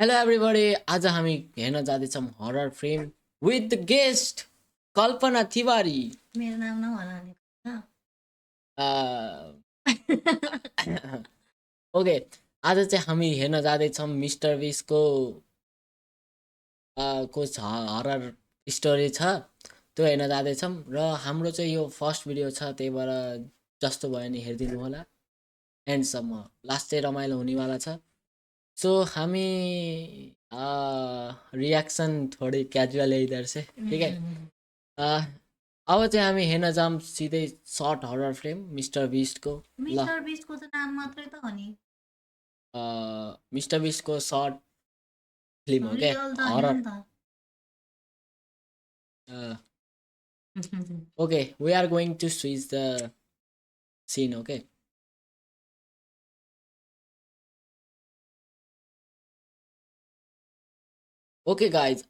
Hello everybody, आज हामी हेर्न जाँदैछौँ horror film with the guest Kalpana Tiwari. मेरो नाम नभन भनेको ओके, आज चाहिँ हामी हेर्न जाँदैछौँ मिस्टर बिसको हरर स्टोरी छ, त्यो हेर्न जाँदैछौँ। र हाम्रो चाहिँ यो फर्स्ट भिडियो छ, त्यही भएर जस्तो भयो नि हेरिदिनु होला एन्डसम्म। लास्ट चाहिँ रमाइलो हुनेवाला छ। सो हामी रियाक्सन थोड़ी क्याजुअल है इधर से, ठीक है। अब चाहिँ हामी हेर्न जाऊँ सिधै सर्ट हरर फिल्म मिस्टर बिस्टको। मिस्टर बिस्टको त नाम मात्रै त हो नि। मिस्टर बिस्टको सर्ट फिल्म हो क्या horror. Okay, we are going to switch the scene. Okay, okay guys,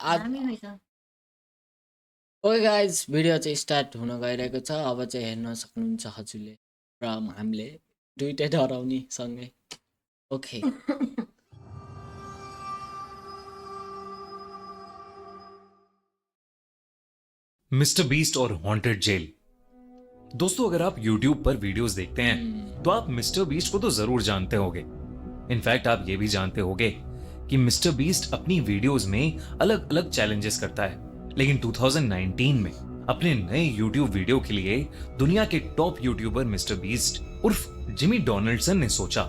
okay guys, video चाहिँ स्टार्ट हुन गइरहेको छ। अब चाहिँ हेर्न सक्नुहुन्छ हजुरले र हामीले दुइटै डराउने सँगै। ओके मिस्टर बीस्ट और हॉन्टेड जेल। दोस्तों, अगर आप YouTube पर वीडियोस देखते हैं तो आप मिस्टर बीस्ट को तो जरूर जानते होंगे। इनफैक्ट आप ये भी जानते होंगे कि मिस्टर बीस्ट अपनी वीडियोस में अलग अलग चैलेंजेस करता है। लेकिन 2019 में अपने नए YouTube वीडियो के लिए दुनिया के टॉप यूट्यूबर मिस्टर बीस्ट उर्फ जिमी डोनाल्डसन ने सोचा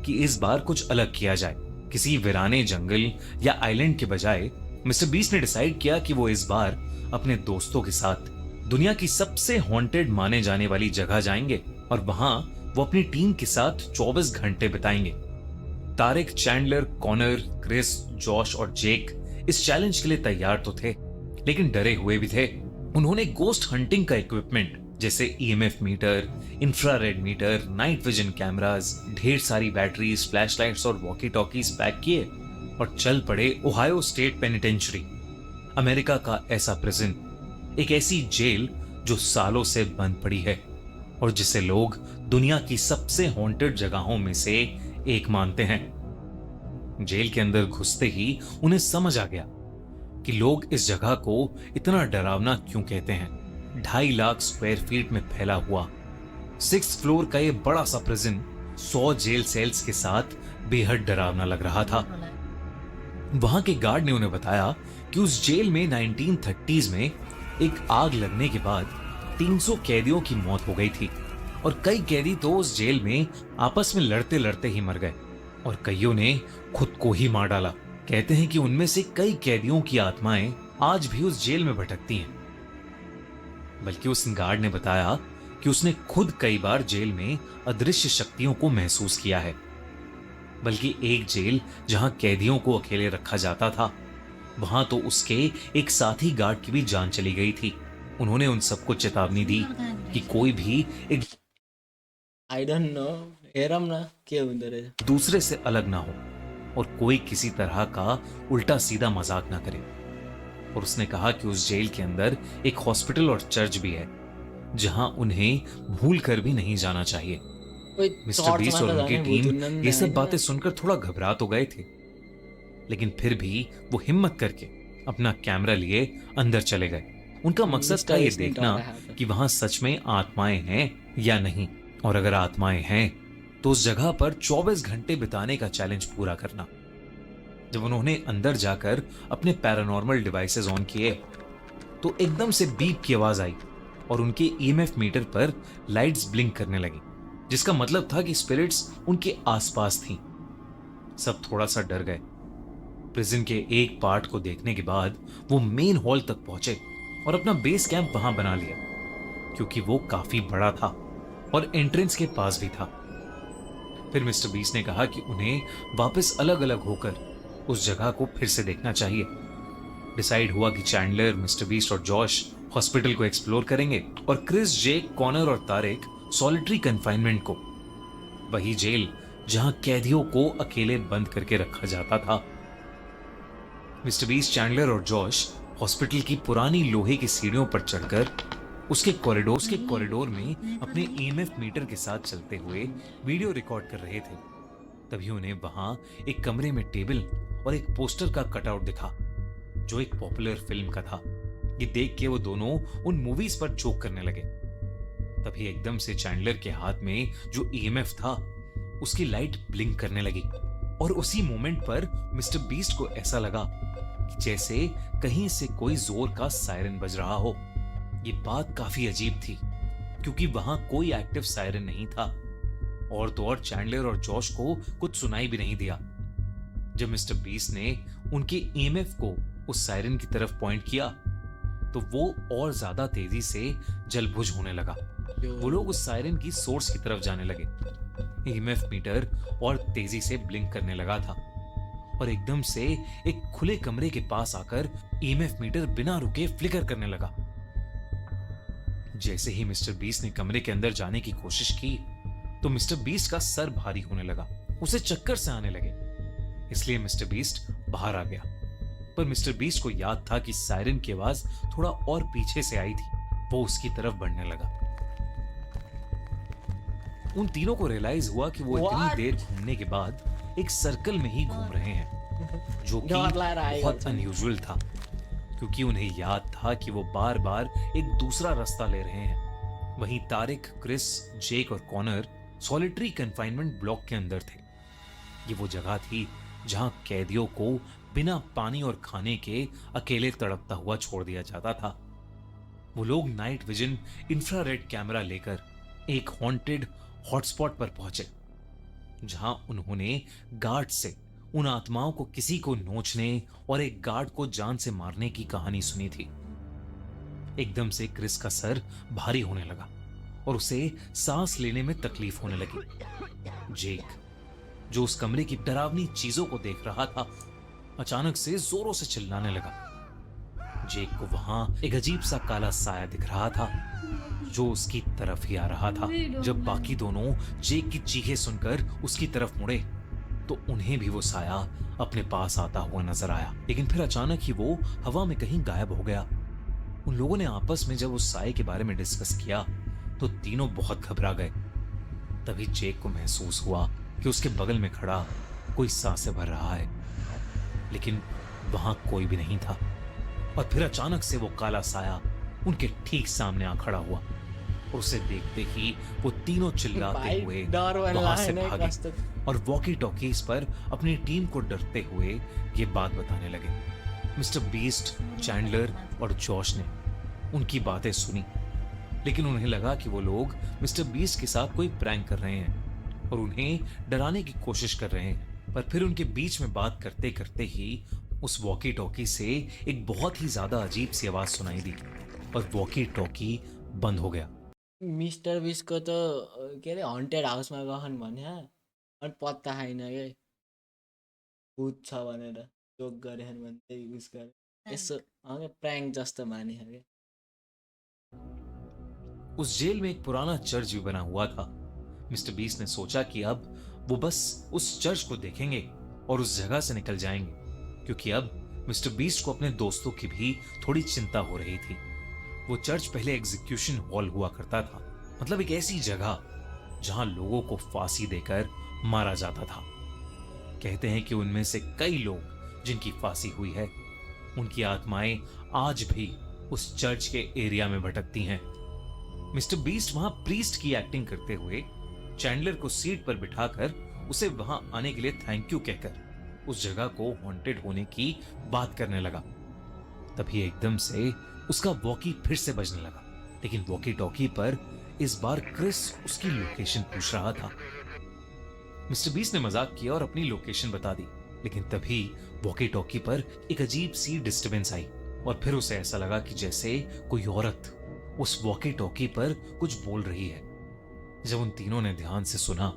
कि इस बार कुछ अलग किया जाए। किसी वीराने जंगल या आइलैंड के बजाय मिस्टर बीस्ट ने डिसाइड किया कि वो इस बार अपने दोस्तों के साथ दुनिया की सबसे हॉन्टेड माने जाने वाली जगह जाएंगे और वहां वो अपनी टीम के साथ 24 घंटे बिताएंगे। Tariq, Chandler, Connor, Chris, Josh और जेक इस चैलेंज के लिए तैयार तो थे, लेकिन डरे हुए भी थे। उन्होंने गोस्ट हंटिंग का इक्विपमेंट जैसे EMF meter, infrared meter, night vision cameras, ढेर सारी बैटरीज, फ्लैशलाइट्स और वॉकी टॉकीज पैक किए और चल पड़े ओहायो स्टेट पेनिटेंशियरी, अमेरिका का ऐसा प्रिजन, एक ऐसी जेल जो सालों से बंद पड़ी है और जिसे लोग दुनिया की सबसे हॉन्टेड जगहों में से एक मानते हैं। जेल के अंदर घुसते ही उन्हें समझ आ गया कि लोग इस जगह को इतना डरावना क्यों कहते हैं। 2.5 लाख स्क्वायर फीट में फैला हुआ 6th फ्लोर का ये बड़ा सा प्रिजन 100 जेल सेल्स के साथ बेहद डरावना लग रहा था। वहां के गार्ड ने उन्हें बताया कि उस जेल में 1930s में एक आग लगने के बाद 300 कैदियों की मौत हो गई थी और कई कैदी तो उस जेल में आपस में लड़ते लड़ते ही मर गए और कईयों ने खुद को ही मार डाला। कहते हैं कि उनमें से कई कैदियों की आत्माएं आज भी उस जेल में भटकती हैं। बल्कि उस गार्ड ने बताया कि उसने खुद कई बार जेल में अदृश्य शक्तियों को महसूस किया है। बल्कि एक जेल जहां कैदियों को अकेले रखा जाता था, वहां तो उसके एक साथी गार्ड की भी जान चली गई थी। उन्होंने उन सबको चेतावनी दी कि कोई भी एक आई डोंट नो, हेरम ना क्या हुँदो रहेछ, दूसरे से अलग ना हो और कोई किसी तरह का उल्टा सीधा मजाक ना करे। और उसने कहा कि उस जेल के अंदर एक हॉस्पिटल और चर्च भी है जहां उन्हें भूल कर भी नहीं जाना चाहिए। मिस्टर बीस्ट और उनकी टीम ये सब बातें सुनकर थोड़ा घबरा तो गए थे, लेकिन फिर भी वो हिम्मत करके अपना कैमरा लिए अंदर चले गए। उनका मकसद था ये देखना कि वहां सच में आत्माएं हैं या नहीं, और अगर आत्माएं हैं तो उस जगह पर 24 घंटे बिताने का चैलेंज पूरा करना। जब उन्होंने अंदर जाकर अपने पैरानॉर्मल डिवाइसेस ऑन किए तो एकदम से बीप की आवाज आई और उनके EMF मीटर पर लाइट्स ब्लिंक करने लगी, जिसका मतलब था कि स्पिरिट्स उनके आसपास थीं। सब थोड़ा सा डर गए। प्रिजन के एक पार्ट को देखने के बाद वो मेन हॉल तक पहुंचे और अपना बेस कैंप वहां बना लिया, क्योंकि वो काफी बड़ा था और एंट्रेंस के पास भी था। फिर मिस्टर बीस्ट ने कहा कि उन्हें वापस अलग अलग होकर उस जगह को फिर से देखना चाहिए। डिसाइड हुआ कि चैंडलर, मिस्टर बीस्ट और जॉश हॉस्पिटल को एक्सप्लोर करेंगे और क्रिस, जेक, कॉनर और तारिक सॉलिटरी कन्फाइनमेंट को, वही जेल जहां कैदियों को अकेले बंद करके रखा जाता था। मिस्टर बीस्ट, चैंडलर और जॉश हॉस्पिटल की पुरानी लोहे की सीढ़ियों पर चढ़कर उसके कॉरिडोर में अपने EMF मीटर के साथ चलते हुए वीडियो रिकॉर्ड कर रहे थे। तभी उन्हें वहां एक कमरे में टेबल और एक पोस्टर का कटआउट दिखा जो एक पॉपुलर फिल्म का था। ये देख के वो दोनों उन मूवीज पर जोक करने लगे। तभी एकदम से चैंडलर के हाथ में जो ईएमएफ था उसकी लाइट ब्लिंक करने लगी और उसी मोमेंट पर मिस्टर बीस्ट को ऐसा लगा कि जैसे कहीं से कोई जोर का सायरन बज रहा हो। ये बात काफी अजीब थी क्योंकि वहां कोई एक्टिव सायरन नहीं था और तो और चैंडलर और जॉश को कुछ सुनाई भी नहीं दिया। जब मिस्टर बीस्ट ने उनके ईएमएफ को उस सायरन की तरफ पॉइंट किया तो वो और ज्यादा तेजी से जलबुझ होने लगा। वो लोग उस सायरन की सोर्स की तरफ जाने लगे। ईएमएफ मीटर और तेजी से ब्लिंक करने लगा था और एकदम से एक खुले कमरे के पास आकर ईएमएफ मीटर बिना रुके फ्लिकर करने लगा। जैसे ही मिस्टर बीस्ट ने कमरे के अंदर जाने की कोशिश की तो मिस्टर बीस्ट का सर भारी होने लगा, उसे चक्कर से आने लगे। इसलिए मिस्टर बीस्ट बाहर आ गया, पर मिस्टर बीस्ट को याद था कि सायरन की आवाज थोड़ा और पीछे से आई थी। वो उसकी तरफ बढ़ने लगा। उन तीनों को रियलाइज हुआ कि वो इतनी देर घूमने के बाद एक सर्कल में ही घूम रहे हैं, जो कि बहुत अनयूजुअल था क्योंकि उन्हें याद था कि वो बार बार एक दूसरा रास्ता ले रहे हैं। वहीं तारिक, क्रिस, जेक और कॉनर सॉलिटरी कन्फाइनमेंट ब्लॉक के अंदर थे। ये वो जगह थी जहां कैदियों को बिना पानी और खाने के अकेले तड़पता हुआ छोड़ दिया जाता था। वो लोग नाइट विजन इंफ्रारेड कैमरा लेकर एक हॉन्टेड हॉटस्पॉट पर पहुंचे जहां उन्होंने गार्ड से उन आत्माओं को किसी को नोचने और एक गार्ड को जान से मारने की कहानी सुनी थी। एकदम से क्रिस का सर भारी होने लगा और उसे सांस लेने में तकलीफ होने लगी। जेक, जो उस कमरे की डरावनी चीजों को देख रहा था, अचानक से जोरों से चिल्लाने लगा। जेक को वहां एक अजीब सा काला साया दिख रहा था जो उसकी तरफ ही आ रहा था। जब बाकी दोनों जेक की चीखें सुनकर उसकी तरफ मुड़े तो उन्हें भी वो साया अपने पास आता हुआ नजर आया, लेकिन फिर अचानक ही वो हवा में कहीं गायब हो गया। उन लोगों ने आपस में जब उस साये के बारे में डिस्कस किया तो तीनों बहुत घबरा गए। तभी जेक को महसूस हुआ कि उसके बगल में खड़ा कोई सांसें भर रहा है, लेकिन वहां कोई भी नहीं था। और फिर अचानक से वो काला साया उनके ठीक सामने आ खड़ा हुआ और उसे देखते ही वो तीनों चिल्लाते हुए वहां से भागे और वॉकी टॉकीज पर अपनी टीम को डरते हुए ये बात बताने लगे। मिस्टर बीस्ट, चैंडलर और जॉश ने उनकी बातें सुनी, लेकिन उन्हें लगा कि वो लोग मिस्टर बीस्ट के साथ कोई प्रैंक कर रहे हैं और उन्हें डराने की कोशिश कर रहे हैं। पर फिर उनके बीच में बात करते करते ही उस वॉकी टॉकी से एक बहुत ही ज्यादा अजीब सी आवाज सुनाई दी और वॉकी टॉकी बंद हो गया। मिस्टर बिस्टको त के अरे हन्टेड हाउसमा गहन भन्यो अनि पत्ता खाइन के भूत छ भनेर जोक गरेछन् भने त्यही उस गरे यसो प्रैंक जस्तो माने के। उस जेल में एक पुराना चर्च भी बना हुआ था। मिस्टर बीस्ट ने सोचा कि अब वो बस उस चर्च को देखेंगे और उस जगह से निकल जाएंगे, क्योंकि अब मिस्टर बीस्ट को अपने दोस्तों की भी थोड़ी चिंता हो रही थी। वो चर्च पहले एग्जीक्यूशन हॉल हुआ करता था, मतलब एक ऐसी जगह जहां लोगों को फांसी देकर मारा जाता था। कहते हैं कि उनमें से कई लोग जिनकी फांसी हुई है, उनकी आत्माएं आज भी उस चर्च के एरिया में भटकती हैं। मिस्टर बीस्ट वहां प्रीस्ट की एक्टिंग करते हुए चैंडलर को सीट पर बिठाकर उसे वहां आने के लिए थैंक यू कहकर उस जगह को हॉन्टेड होने की बात करने लगा। तभी एकदम से उसका वॉकी फिर से बजने लगा, लेकिन वॉकी टॉकी पर इस बार क्रिस उसकी लोकेशन पूछ रहा था। मिस्टर बीस्ट ने मजाक किया और अपनी लोकेशन बता दी, लेकिन तभी वॉकी टॉकी पर एक अजीब सी डिस्टरबेंस आई और फिर उसे ऐसा लगा कि जैसे कोई औरत उस वॉकी टॉकी पर कुछ बोल रही है। जब उन तीनों ने ध्यान से सुना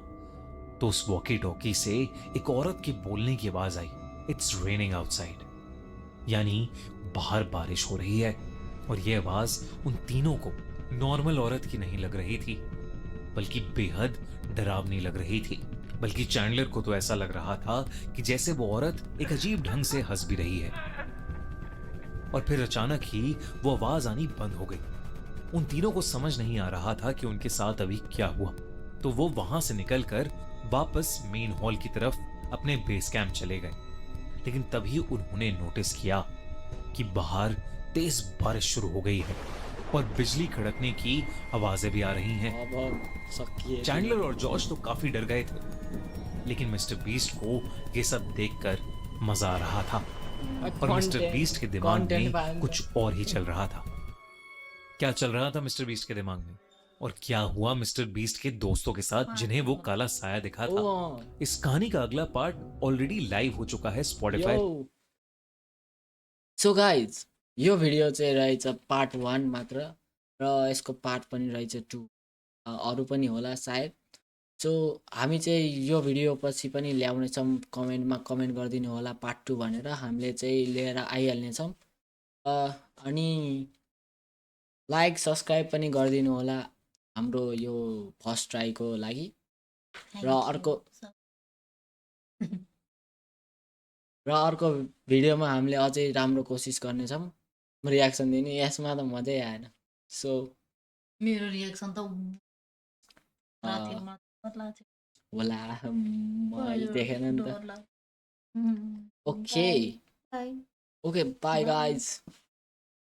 तो उस वॉकी टॉकी से एक औरत के बोलने की आवाज आई, इट्स रेनिंग आउटसाइड, यानी बाहर बारिश हो रही है। और यह आवाज उन तीनों को नॉर्मल औरत की नहीं लग रही थी, बल्कि बेहद डरावनी लग रही थी। बल्कि चैंडलर को तो ऐसा लग रहा था कि जैसे वो औरत एक अजीब ढंग से हंस भी रही है। और फिर अचानक ही वो आवाज आनी बंद हो गई। उन तीनों को समझ नहीं आ रहा था कि उनके साथ अभी क्या हुआ, तो वो वहां से निकलकर वापस मेन हॉल की तरफ अपने बेस कैंप चले गए। लेकिन तभी उन्होंने नोटिस किया कि बाहर तेज बारिश शुरू हो गई है और बिजली कड़कने की आवाजें भी आ रही हैं। अब सकिए चैंडलर और जॉर्ज तो काफी डर गए थे, लेकिन मिस्टर बीस्ट को ये सब देखकर मजा आ रहा था और मिस्टर बीस्ट के दिमाग में कुछ और ही चल रहा था। क्या चल रहा था मिस्टर बीस्ट के दिमाग में और क्या हुआ मिस्टर बीस्ट के दोस्तों के साथ जिन्हें वो काला साया दिखा था, इस कहानी का अगला पार्ट ऑलरेडी लाइव हो चुका है स्पॉटिफाई। सो गाइज यो भिडियो चाहिँ रहेछ पार्ट 1 मात्र र यसको पार्ट पनि रहेछ 2 अरू पनि होला सायद। सो हामी चाहिँ यो भिडियो पछि पनि ल्याउनेछौँ, कमेन्टमा कमेन्ट गरिदिनु होला पार्ट 2 भनेर, हामीले चाहिँ लिएर आइहाल्नेछौँ। अनि लाइक सब्सक्राइब पनि गरिदिनु होला हाम्रो यो फर्स्ट ट्राईको लागि। Thank raw you. अर्को र अर्को भिडियोमा हामीले अझै राम्रो कोसिस गर्नेछौँ रियाक्सन दिने। यसमा त मजै आएन। सो मेरो रियाक्सन त राति मात्र लाग्छ। होला मैले देखेन नि त। डर लाग्छ। Okay by. Okay by guys.